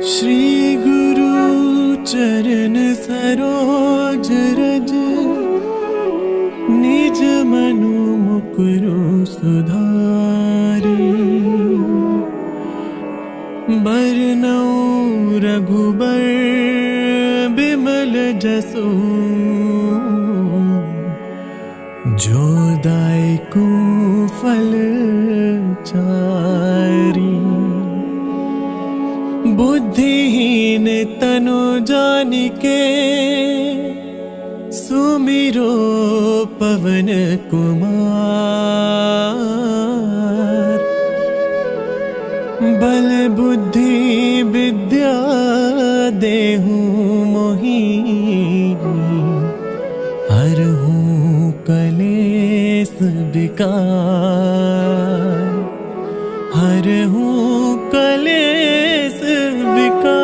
श्री गुरु चरण सरोज रज, निज मनु मुकुरु सुधारी। बरनउँ रघुबर बिमल जसु, जो दायकु फल चारी। बुद्धिहीन तनु जानिके, सुमिरो पवन कुमार। बल बुद्धि विद्या देहु मोहि, हरहु कलेस विकार। हरहु कलेस विकार।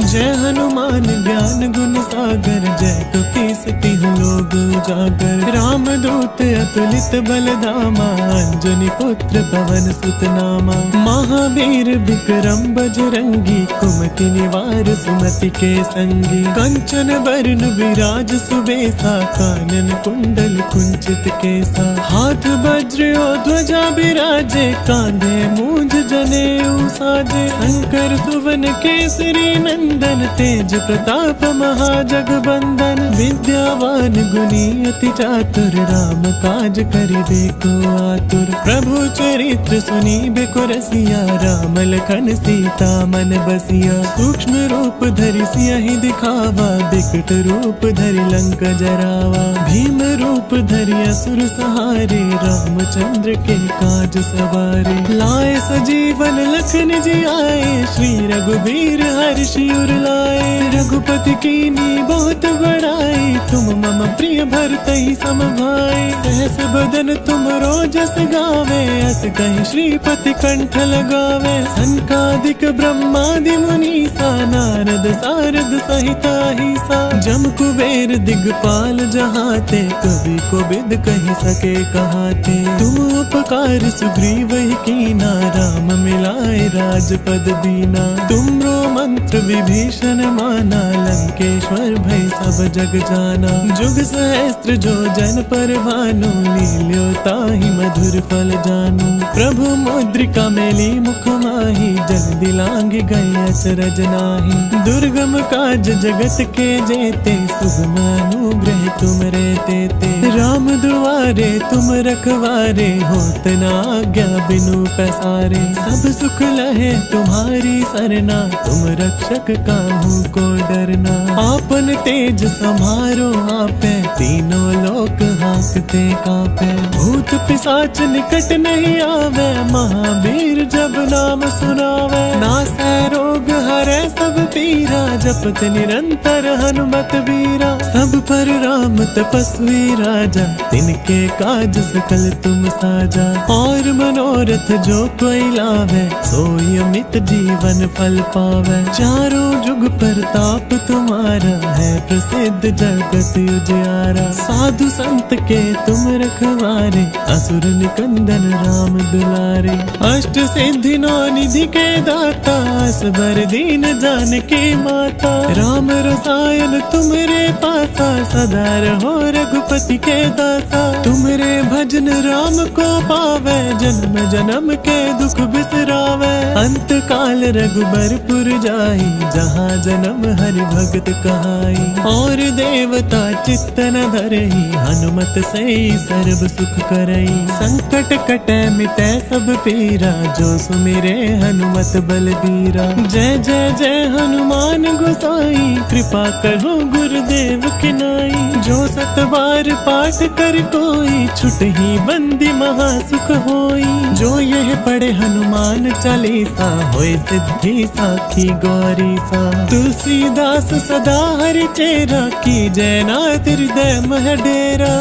जय हनुमान ज्ञान गुण सागर, जय कपीसति लोक उजागर। राम दूत अतुलित बल धामा, अंजनी पुत्र पवन सुत नामा। महावीर विक्रम बजरंगी, कुमति निवार सुमति के संगी। कंचन बरन विराज सुबेसा, कानन कुंडल कुंचित केसा। हाथ वज्र और ध्वजा बिराजे, कांधे मूंज जनेऊ साजे। शंकर सुवन केसरी नंदन, तेज प्रताप महाजगबंदन। विद्यावान गुणी अति चातुर, राम काज करिबे को आतुर। प्रभु चरित्र सुनिबे को रसिया, राम लखन सीता मन बसिया। सूक्ष्म रूप धरि सियहि दिखावा, बिकट रूप धरि लंक जरावा। भीम रूप धरि असुर सहारे, रामचंद्र के काज सवारे। लाए सजीवन लखन जियाए, श्री रघुबीर हर्षि उर लाए। रघुपति कीन्ही बहुत बड़ाई, तुम मम प्रिय भरतहि सम भाई। सहस बदन तुम रोजस गावे, अस कहि श्रीपति कंठ लगावे। सनकादिक ब्रह्मादि मुनीसा, नारद सारद सहित अहिसा। जम कुबेर दिगपाल जहाते, कवि कोविद कहि सके कहाते। तुम उपकार सुग्रीवहि कीना, राम मिलाए राजपद दीना। तुमरो मंत्र विभीषण माना, लंकेश्वर भय सब जग जाना। जुग सहस्त्र जो जन पर भानु, लील्यो ताहि मधुर फल जानू। प्रभु मुद्रिका मेली मुख माहि, जल दिलांग गए अचरज नाहि। दुर्गम काज जगत के जेते, सुगम अनुग्रह तुम रे तेते। राम दुआरे तुम रखवारे, होत न आज्ञा बिनु पैसारे। सब सुख लहे तुम्हारी सरना, तुम रक्षक काहू को डरना। आपन तेज समारो आपे, तीनों लोक हांकते कांपे। भूत पिशाच निकट नहीं आवे, महावीर जब नाम सुनावे। नासै रोग हरै सब पीरा, जपत निरंतर हनुमत वीरा। सब पर राम तपस्वी राजा, तिनके काज सकल तुम साजा। और मनोरथ जो कोई लावे, सोई अमित जीवन फल पावे। चारों जुग प्रताप तुम्हारा, है प्रसिद्ध जगत उजियारा। साधु संत के तुम रखवारे, असुर निकंदन राम दुलारे। अष्ट सिद्धि नौ निधि के दाता, असबर दीन जानकी माता। राम रसायन तुमरे पासा, सदा रहो रघुपति के दासा। तुमरे भजन राम को पावे, जन्म जन्म के दुख बिसरावे। अंत काल रघुबरपुर जाई, जहाँ जन्म हरि भगत कहाई। और देवता चित्त न धरई, हनुमत से सर्व सुख करई। संकट कटै मिटै सब पीरा, जो सुमिरे हनुमत बलबीरा। जय जय जय हनुमान गोसाई, कृपा करो गुरुदेव की नाई। जो सत बार पाठ कर कोई, छुटहि बंदी महा सुख होई। जो यह पढ़े हनुमान चालीसा, होय सिद्धि साखी गौरी सा। तुलसीदास सदा हरि चेरा, की जय नाथ हृदय मह डेरा।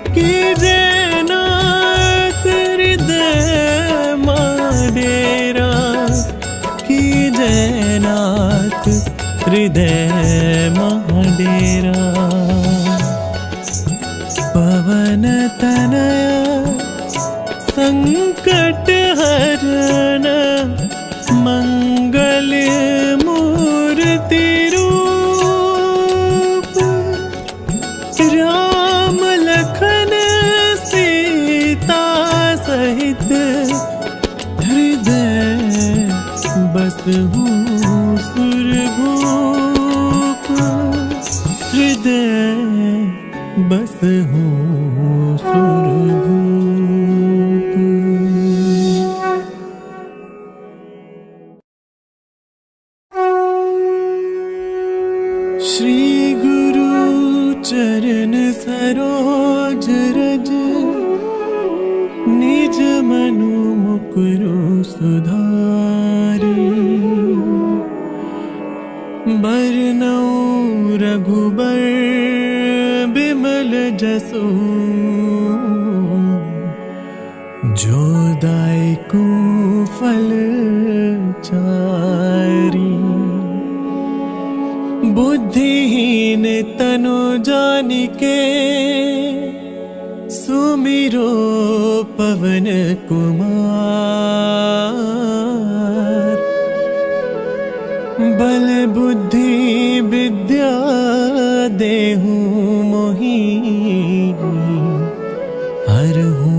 की जय नाथ हृदय मह डेरा। की जय नाथ हृदय मह डेरा। पवन तनया संकट हरण मंगल मूर्ति रूप, राम लखन सीता सहित हृदय बसहु सुरभूप, हृदय बसहु सुरभूप। श्री गुरु चरण सरोज रज, निज मनु मुकुरु सुधारी, बरनउँ रघुबर बिमल जसु, जो दायकु फल चारी। बुद्धिहीन तनु जानिके, सुमिरो पवन कुमार। बल बुद्धि विद्या देहु मोहि, हरहु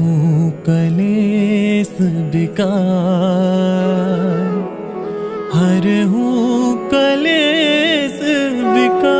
कलेस विकार, हरहु कलेस विकार।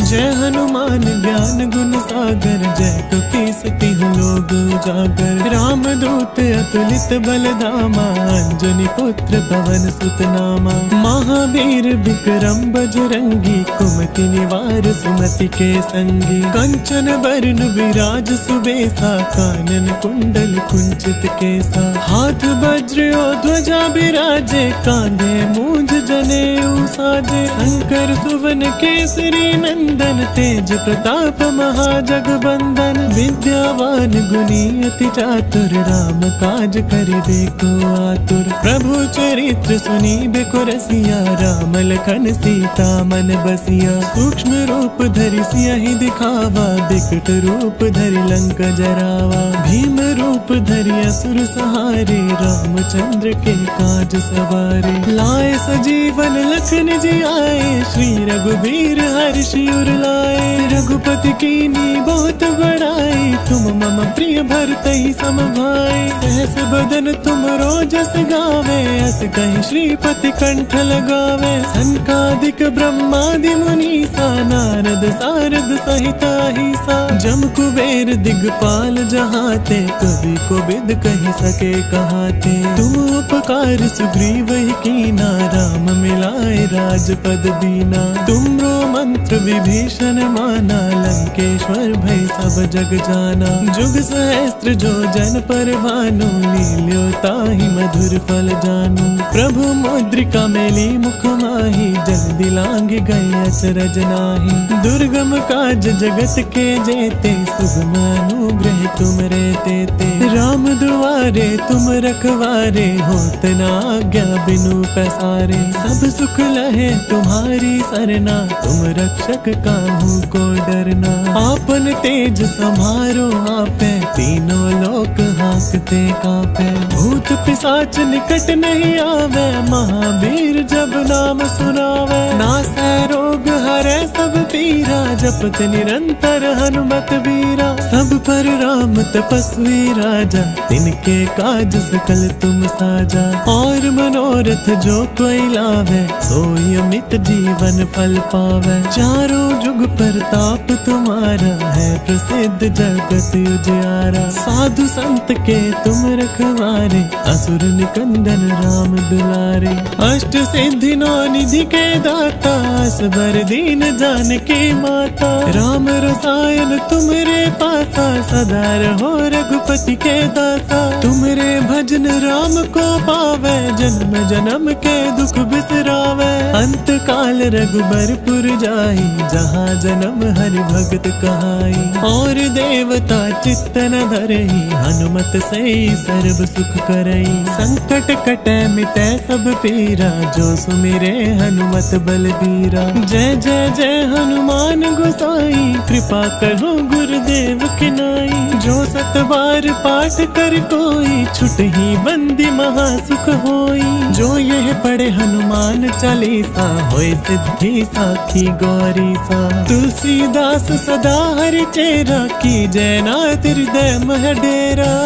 जय हनुमान ज्ञान गुण सागर, जय कपीस तिहु लोक उजागर। राम दूत अतुलित बल धामा, अंजनी पुत्र पवन सुत नामा। महावीर विक्रम बजरंगी, कुमति निवार सुमति के संगी। कंचन बरन विराज सुबेसा, कानन कुंडल कुंचित केसा। हाथ वज्र और ध्वजा बिराजे, कांधे मूंज जनेऊ साजे। शंकर सुवन केसरी नंदन, तेज प्रताप महाजगबंदन। विद्यावान गुणी अति चातुर, राम काज करिबे को आतुर। प्रभु चरित्र सुनीबे को रसिया, राम लखन सीता मन बसिया। सूक्ष्म रूप धरि सियहि दिखावा, बिकट रूप धरि लंक जरावा। भीम रूप धरि असुर सहारे, रामचंद्र के काज सवारे। लाए सजीवन लखन जियाए, श्री रघुबीर हर्षि उर लाए। रघुपति कीन्ही बहुत बड़ाई, तुम मम प्रिय भरतहि सम भाई। सहस बदन तुम रोजस गावे, अस कहि श्रीपति कंठ लगावे। सनकादिक ब्रह्मादि मुनीसा, नारद सारद सहित अहिसा। जम कुबेर दिगपाल जहाते, कवि कोविद कहि सके कहाते। तुम उपकार सुग्रीवहि कीना, राम मिलाए राजपद दीना। तुमरो मंत्र विभीषण माना, लंकेश्वर भय सब जग जाना। जुग सहस्त्र जो जन पर भानु, लील्यो ताहि मधुर फल जानू। प्रभु मुद्रिका मेली मुख माहि, जल दिलांघि गए अचरज नाहि। दुर्गम काज जगत के जेते, सुगम अनुग्रह तुम रे तेते। राम दुआरे तुम रखवारे, होत न आज्ञा बिनु पैसारे। सब सुख लहे तुम्हारी सरना, तुम रक्षक काहू को डरना। आपन तेज समारो आपे, तीनों लोक हाँकते कांपे। भूत पिशाच निकट नहीं आवे, महावीर जब नाम सुनावे। नासै रोग हरै सब पीरा, जपत निरंतर हनुमत वीरा। सब पर राम तपस्वी राजा, तिनके काज सकल तुम साजा। और मनोरथ जो कोई लावे, सोई अमित जीवन फल पावे। चारों जुग प्रताप तुम्हारा, है प्रसिद्ध जगत उजियारा। साधु संत के तुम रखवारे, असुर निकंदन राम दुलारे। अष्ट सिद्धि नौ निधि के दाता, असबर दीन जानकी माता। राम रसायन तुमरे पासा, सदा रहो रघुपति के दासा। तुमरे भजन राम को पावे, जन्म जन्म के दुख बिसरावे। अंत काल रघुबरपुर जाई, जहाँ जन्म हरि भगत कहाई। और देवता चित्त न धरई, हनुमत से सर्व सुख करई। संकट कटै मिटै सब पीरा, जो सुमिरे हनुमत बलबीरा। जय जय जय हनुमान गोसाई, कृपा करो गुरुदेव की नाई। जो 7 बार पाठ कर कोई छुट ही बंदी महासुख होई। जो यह पढ़े हनुमान चालीसा होए सिद्धि साखी गौरी सा। तुलसीदास सदा हरि चेरा की जयनाथ हृदय मह डेरा।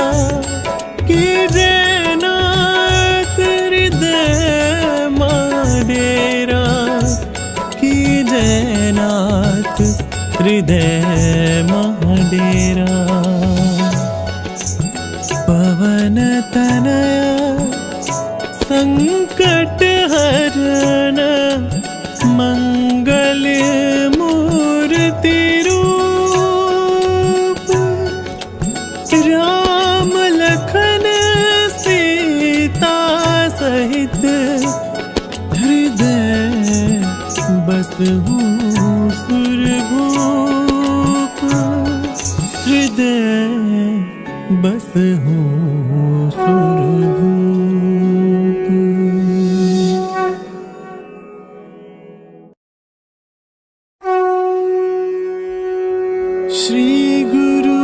की जयनाथ हृदय मह डेरा। की जयनाथ हृदय मह डेरा। पवन तनया संकट हरण मंगल मूर्ति रूप। राम लखन सीता सहित हृदय बसहु सुरभूप। हृदय बसहु सुरभूप। श्री गुरु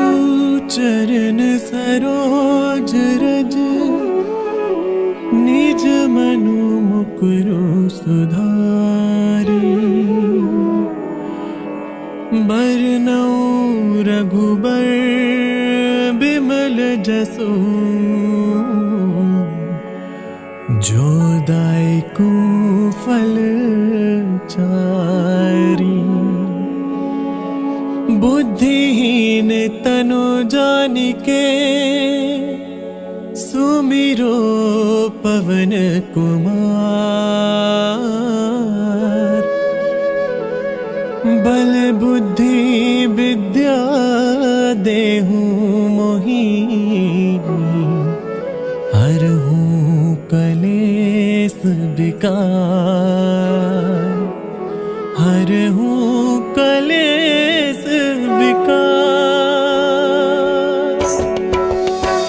चरण सरोज रज निज मनु मुकुरु सुधारी। बरनउँ रघुबर बिमल जसु जो दायकु फल चारी। बुद्धिहीन तनु जानिके सुमिरो पवन कुमार। बल बुद्धि विद्या देहु मोहि हरहु कलेस विकार। हरहु कलेस विकार।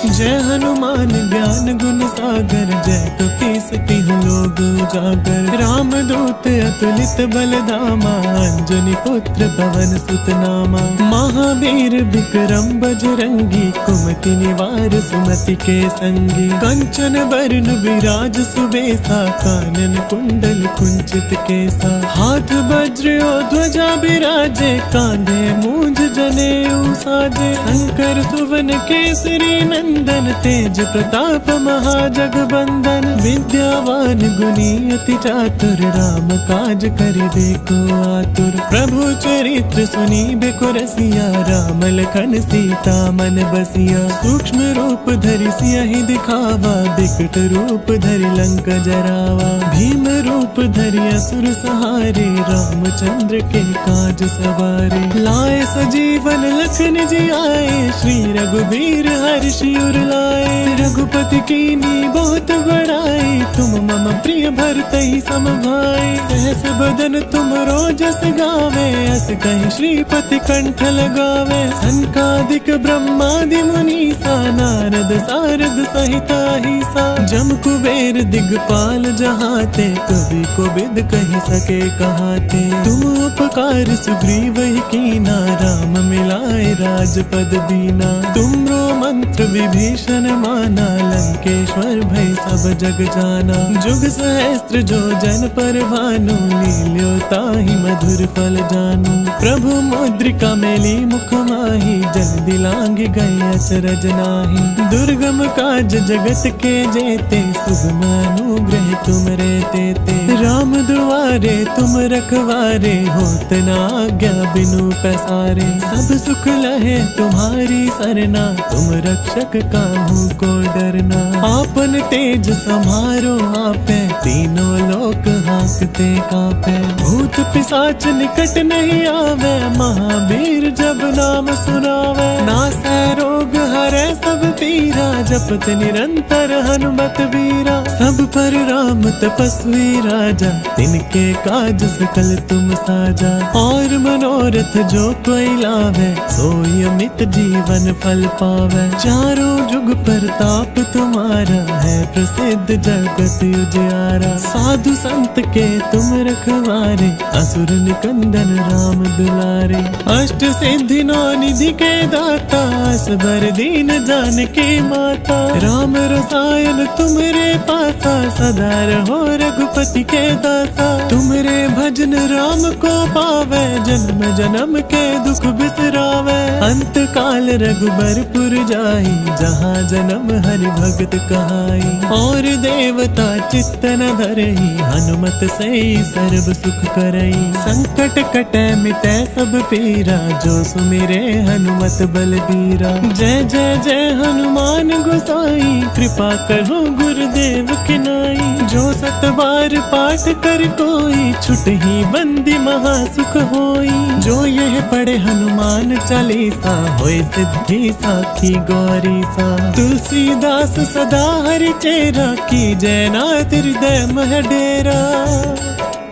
जय हनुमान ज्ञान गुण सागर जय कपीस तिहु लोक उजागर। राम दूत अतुलित बल धामा अंजनी पुत्र पवन सुत नामा। महावीर विक्रम बजरंगी कुमति निवार सुमति के संगी। कंचन बरन विराज सुबेसा कानन कुंडल कुंचित केसा। हाथ वज्र और ध्वजा बिराजे कांधे मूंज जनेऊ साजे। शंकर सुवन केसरी नंदन तेज प्रताप महाजगबंदन। विद्यावान गुणी अति चातुर राम काज करिबे को आतुर। प्रभु चरित्र सुनिबे रसिया राम लखन सीता मन बसिया। सूक्ष्म रूप धरि सियहि दिखावा बिकट रूप धरि लंक जरावा। भीम रूप धरि असुर सहारे रामचंद्र के काज सवारे। लाए सजीवन लखन जियाए श्री रघुबीर हर्षि उर लाए। रघुपति कीनी बहुत बड़ाई तुम मम प्रिय भरतहि सम भाई। सहस बदन तुम रोजस गावे अस कहि श्रीपति कंठ लगावे। सनकादिक ब्रह्मादि मुनीसा नारद सारद सहिता हिसा। जम कुबेर दिगपाल जहाते कवि कोविद कहि सके कहाते। तुम उपकार सुग्रीव ही कीना राम मिलाए राजपद दीना। तुमरो मंत्र विभीषण माना लंकेश्वर भय सब जग जाना। जुग सहस्त्र जो जन पर भानु लील्यो ताहि मधुर फल जानू। प्रभु मुद्रिका मेली मुख माहि जल्दी लांग गए अचरज नाहि। दुर्गम काज जगत के जेते सुगम अनुग्रह तुम रे तेते। राम दुआरे तुम रखवारे होत न आज्ञा बिनु पैसारे। सब सुख लहे तुम्हारी सरना तुम रक्षक काहू को डरना। आपन तेज समारो आपे तीनों लोक हांकते कांपे। भूत पिशाच निकट नहीं आवे महावीर जब नाम सुनावे। नासै रोग हरै सब पीरा जपत निरंतर हनुमत वीरा। सब पर राम तपस्वी राजा, तिनके काज सकल तुम साजा। और मनोरथ जो कोई लावे, सोई अमित जीवन फल पावे। चारों जुग प्रताप तुम्हारा, है प्रसिद्ध जगत उजियारा। साधु संत के तुम रखवारे, असुर निकंदन राम दुलारे। अष्ट सिद्धि नौ निधि के दाता, असबर दीन जानकी माता। राम रसायन तुम्हारे पासा, सदा रहो रघुपति के दासा। तुम्हारे भजन राम को पावे, जन्म जन्म के दुख बिसरावे। अंत काल रघुबरपुर जाई, जहाँ जन्म हरि भगत कहाई। और देवता चित्त न धरई, हनुमत से सर्व सुख करई। संकट कटे मिटे सब पीरा, जो सुमिरे हनुमत बलबीरा। जय जय जय हनुमान गोसाई, कृपा करो गुरुदेव की नाई। जो सत बार पाठ कर कोई, छुटहि बंदी महासुख होई। जो यह पढ़े हनुमान चालीसा, होय सिद्धि साखी गौरी सा। तुलसीदास सदा हरि चेरा, की जय नाथ हृदय मह डेरा।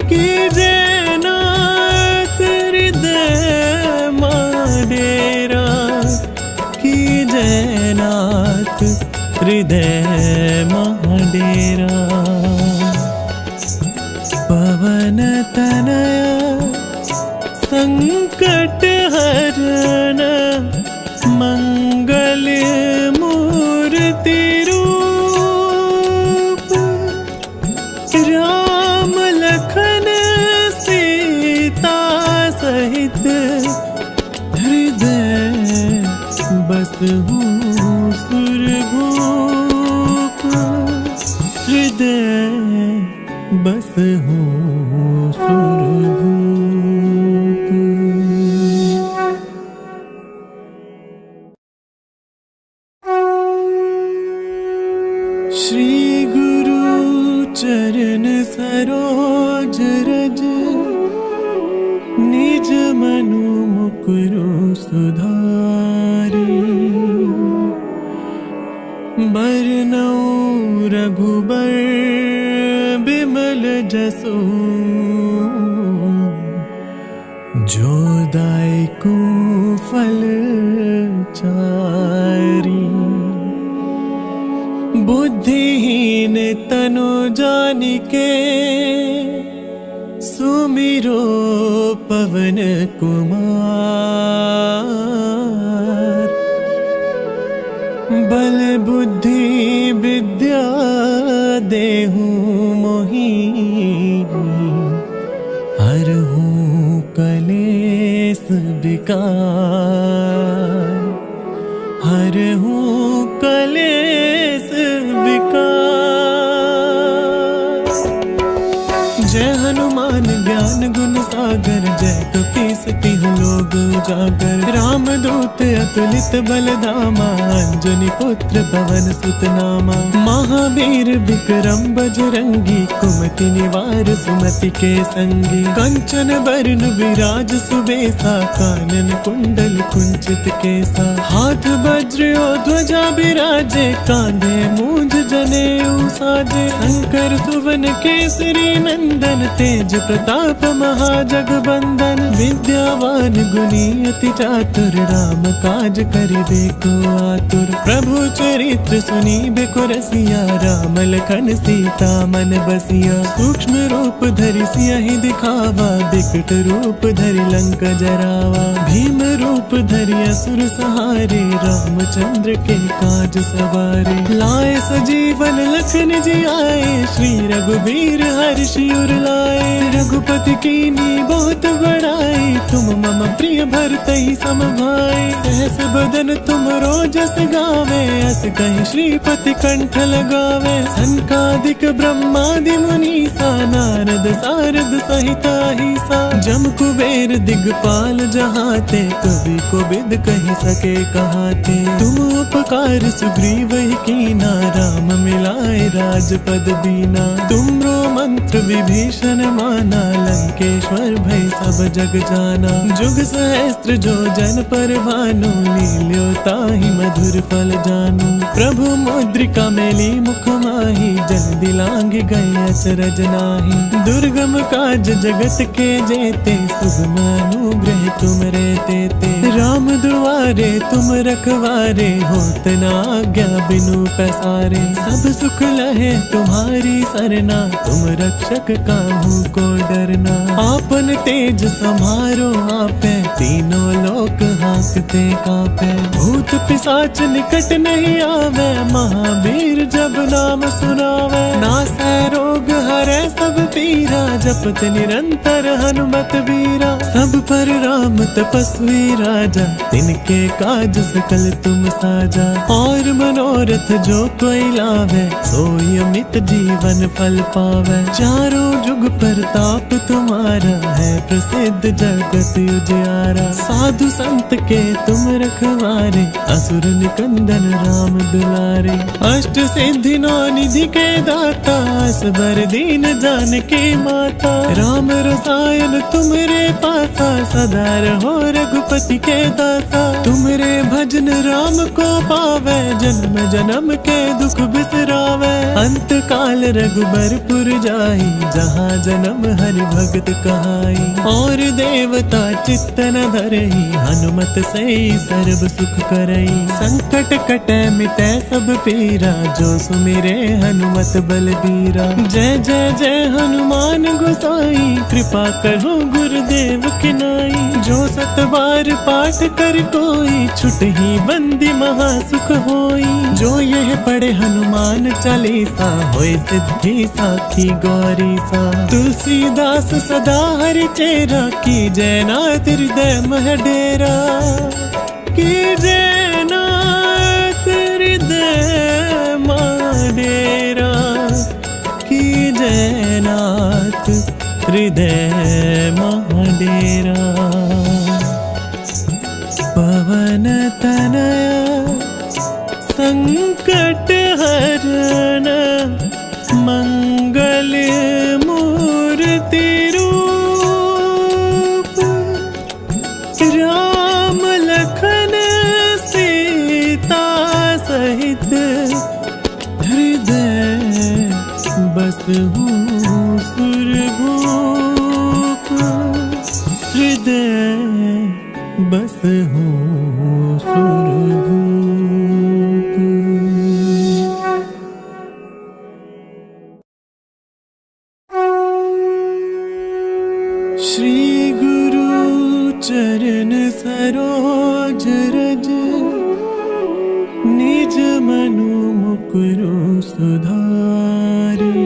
की जय नाथ हृदय मह डेरा। की जय नाथ हृदय मह डेरा। पवन तनया संकट हरण, मंगल मूर्ति रूप। राम लखन सीता सहित, हृदय बसहु सुरभूप। हृदय बसहु सुरभूप। श्री गुरु चरण सरोज रज, निज मनु मुकुरु सुधारी। बरनउँ रघुबर बिमल जसु, जो दायकु फल चारी। बुद्धिहीन तनु जानिके, सुमिरो पवन कुमार। बल बुद्धि विद्या देहु मोहि, हरहु कलेस विकार। हरहु कलेस विकार। जय हनुमान ज्ञान गुण सागर, जय कपीस तिहुँ लोक उजागर। राम दूत अतुलित बल धामा, अंजनी पुत्र पवन सुत नामा। महावीर विक्रम बजरंगी, कुमति निवार सुमति के संगी। कंचन बरन विराज सुबेसा, कानन कुंडल कुंचित केसा। हाथ वज्र और ध्वजा बिराजे, कांधे मूंज जनेऊ साजे। शंकर सुवन केसरी नंदन, तेज प्रताप महाजगबंदन। विद्यावान गुणी अति चातुर, राम काज करिबे को आतुर। प्रभु चरित्र सुनिबे को रसिया, राम लखन सीता मन बसिया। सूक्ष्म रूप धरि सियहि दिखावा, बिकट रूप धरि लंक जरावा। भीम रूप धरि असुर सहारे, रामचंद्र के काज सवारे। लाए सजीवन लखन जियाए, श्री रघुबीर हर्षि उर लाए। रघुपति कीनी बहुत बड़ाई, तुम मम प्रिय भरतहि सम भाई। सहस बदन तुम रोजस गावे, अस कहि श्रीपति कंठ लगावे। सनकादिक ब्रह्मादि मुनीसा, नारद सारद सहित अहिसा। जम कुबेर दिगपाल जहाते, कवि कोविद कहि सके कहाते। तुम उपकार सुग्रीव ही कीना, राम मिलाए राजपद दीना। तुमरो मंत्र विभीषण माना, लंकेश्वर भय सब जग जाना। जाना। जुग सहस्त्र जो जन पर भानु, लील्यो ताहि मधुर फल जानू। प्रभु मुद्रिका मेली मुख माही, जल दिलांग गए अचरज नाही। दुर्गम काज जगत के जेते, सुगम अनुग्रह तुम रे तेते। राम दुआरे तुम रखवारे, होत न आज्ञा बिनु पैसारे। सब सुख लहे तुम्हारी सरना, तुम रक्षक काहू को डरना। आपन तेज समारो आपे, तीनों लोक हाँकते कापे। भूत पिशाच निकट नहीं आवे, महावीर जब नाम सुनावे। नासै रोग हरै सब पीरा, जपत निरंतर हनुमत बीरा। सब पर राम तपस्वी राजा, तिनके काज सकल तुम साजा। और मनोरथ जो कोई लावे, सोई अमित जीवन फल पावे। चारों जुग प्रताप तुम्हारा, है प्रसिद्ध जगत उजियारा। साधु संत के तुम रखवारे, असुर निकंदन राम दुलारे। अष्ट सिद्धि नौ निधि के दाता, असबर दीन जानकी माता। राम रसायन तुमरे पासा, सदा रहो रघुपति के दासा। तुमरे भजन राम को पावे, जन्म जन्म के दुख बिसरावे। अंत काल रघुबरपुर जाई, जहाँ जन्म हरि भगत कहाई। और देवता चित्त न धरई, हनुमत से सर्व सुख करई। संकट कटै मिटै सब पीरा, जो सुमिरे हनुमत बलबीरा। जय जय जय हनुमान गोसाई, कृपा करो गुरुदेव की नाई। जो सत बार पाठ कर कोई, छुटहि बंदी महा सुख होई। जो यह पढ़े हनुमान चालीसा, होय सिद्धि साखी गौरी सा। तुलसीदास सदा हरि चेरा, की जय नाथ हृदय मह डेरा। की जय नाथ हृदय मह डेरा। की जय नाथ हृदय मह डेरा। पवन तनया संकट हरण, मंगल मूर्ति रूप। राम लखन सीता सहित, हृदय बसहु सुरभूप। हृदय बसहु सुरभूप। श्री गुरु चरण सरोज रज, निज मनु मुकुरु सुधारी।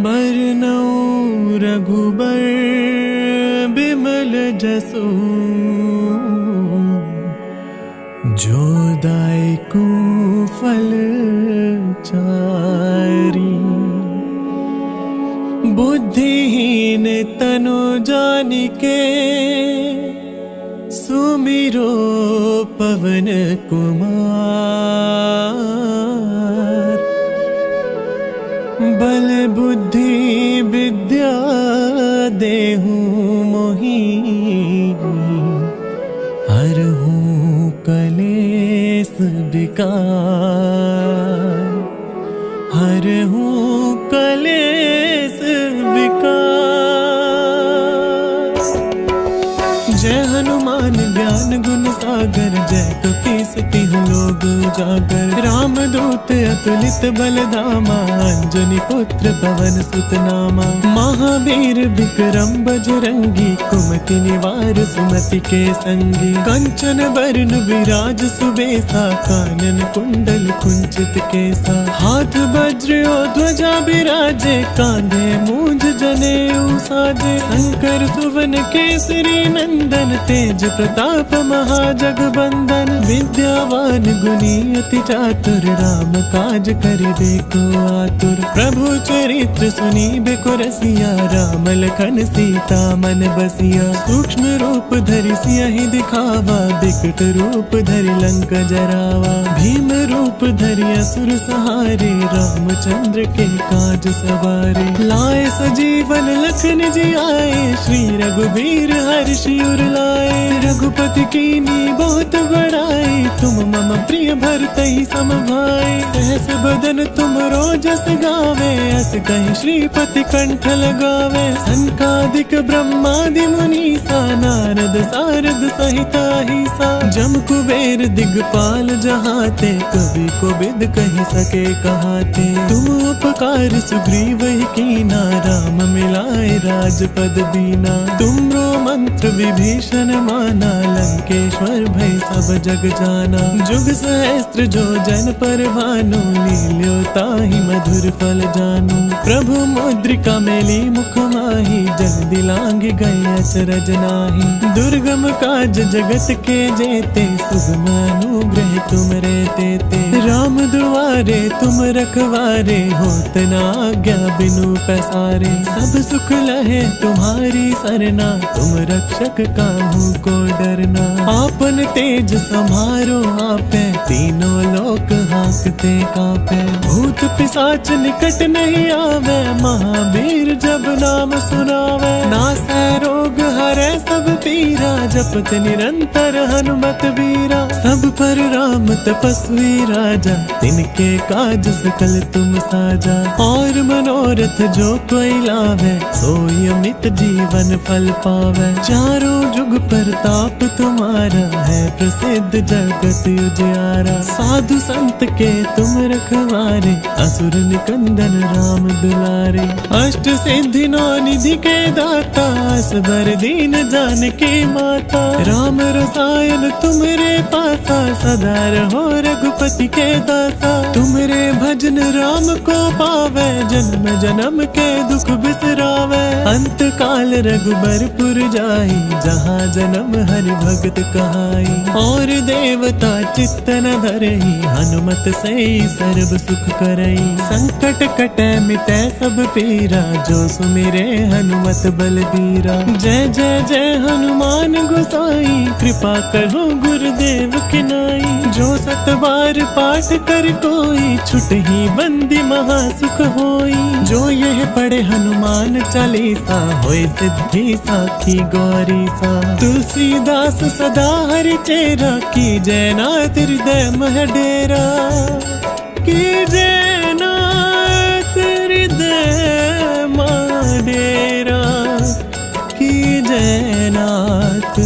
बरनउँ रघुबर बिमल जसु, जो दायकु फल चारी। बुद्धिहीन तनु जानिके, सुमिरो पवन कुमार। बल बुद्धि विद्या देहु मोहि, हरहु कलेस विकार। हरहु कलेस विकार। जय हनुमान ज्ञान गुण सागर, जय कपी सती लोग उजागर। राम दूत अतुलित बल धामा, अंजनी पुत्र पवन सुत नामा। महावीर विक्रम बजरंगी, कुमति निवार सुमति के संगी। कंचन बरन विराज सुबेसा, कानन कुंडल कुंचित केसा। हाथ वज्र और ध्वजा बिराजे, कांधे मूंज जनेऊ साजे। शंकर सुवन केसरी नंदन, तेज प्रताप महाजगबंदन। विद्यावान सुनी अति चातुर, राम काज करिबे को आतुर। प्रभु चरित्र सुनी बेको रसिया, राम लखन सीता मन बसिया। सूक्ष्म रूप धरि सियहि दिखावा, बिकट रूप धरि लंक जरावा। भीम रूप धरि असुर सहारे, रामचंद्र के काज सवारे। लाए सजीवन लखन जी आए, श्री रघुबीर हर्षि उर लाए। रघुपति कीनी बहुत बड़ाई, तुम मम प्रिय भरतहि सम भाई। सहस बदन तुम रोजस गावे, अस कहि श्रीपति कंठ लगावे। सनकादिक ब्रह्मादि मुनीसा, नारद सारद सहित अहिसा। जम कुबेर दिगपाल जहाते, कवि कोविद कहि सके कहाते। तुम उपकार सुग्रीव ही कीना, राम मिलाए राजपद दीना। तुमरो मंत्र विभीषण माना, लंकेश्वर भय सब जग जाना। जुग सहस्त्र जो जन पर भानु, लील्यो ताहि मधुर फल जानू। प्रभु मुद्रिका मेली मुख माही, जग दिलांग गए अचरज नाही। दुर्गम काज जगत के जेते, सुगम अनुग्रह तुम रे तेते। राम दुआरे तुम रखवारे, होत न आज्ञा बिनु पैसारे। सब सुख लहे तुम्हारी सरना, तुम रक्षक काहू को डरना। आपन तेज समारो आपे, तीनों लोक हांकते कांपे। भूत पिशाच निकट नहीं आवे, महावीर जब नाम सुनावे। नासै रोग हरै सब पीरा, जपत निरंतर हनुमत वीरा। सब पर राम तपस्वी राजा, तिनके काज सकल तुम साजा। और मनोरथ जो कोई लावे, सोई अमित जीवन फल पावे। चारों जुग परताप तुम्हारा, है प्रसिद्ध जगत उजियारा। साधु संत के तुम रखवारे, असुर निकंदन राम दुलारे। अष्ट सिद्धि नौ निधि के दाता, असबर दीन जानकी माता। राम रसायन तुमरे पासा, सदा रहो रघुपति के दासा। तुमरे भजन राम को पावे, जन्म जन्म के दुख बिसरावे। अंत काल रघुबरपुर जाई, जहाँ जन्म हरि भगत कहाई। और देवता चित्त न धरई, हनुमत से सर्व सुख करई। संकट कटे मिटे सब पीरा, जो सुमिरे हनुमत बलबीरा। जय जय जय हनुमान गोसाई, कृपा करो गुरुदेव की नाई। जो सत बार पाठ कर कोई, छुटहि बंदी महा सुख होई। जो यह पढ़े हनुमान चालीसा, होय सिद्धि साखी गौरी सा। तुलसीदास सदा हरि चेरा, की जय नाथ हृदय मह डेरा। की जय नाथ हृदय मह डेरा। की जय नाथ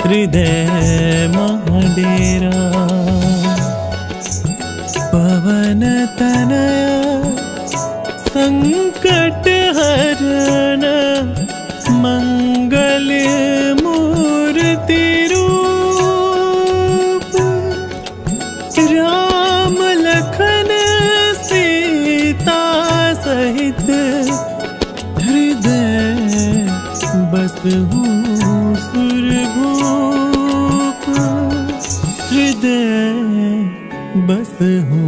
हृदय मह डेरा। पवन तनया संकट हरण, मंगल मूर्ति रूप। राम लखन सीता सहित, हृदय बसहु सुरभूप। हृदय बसहु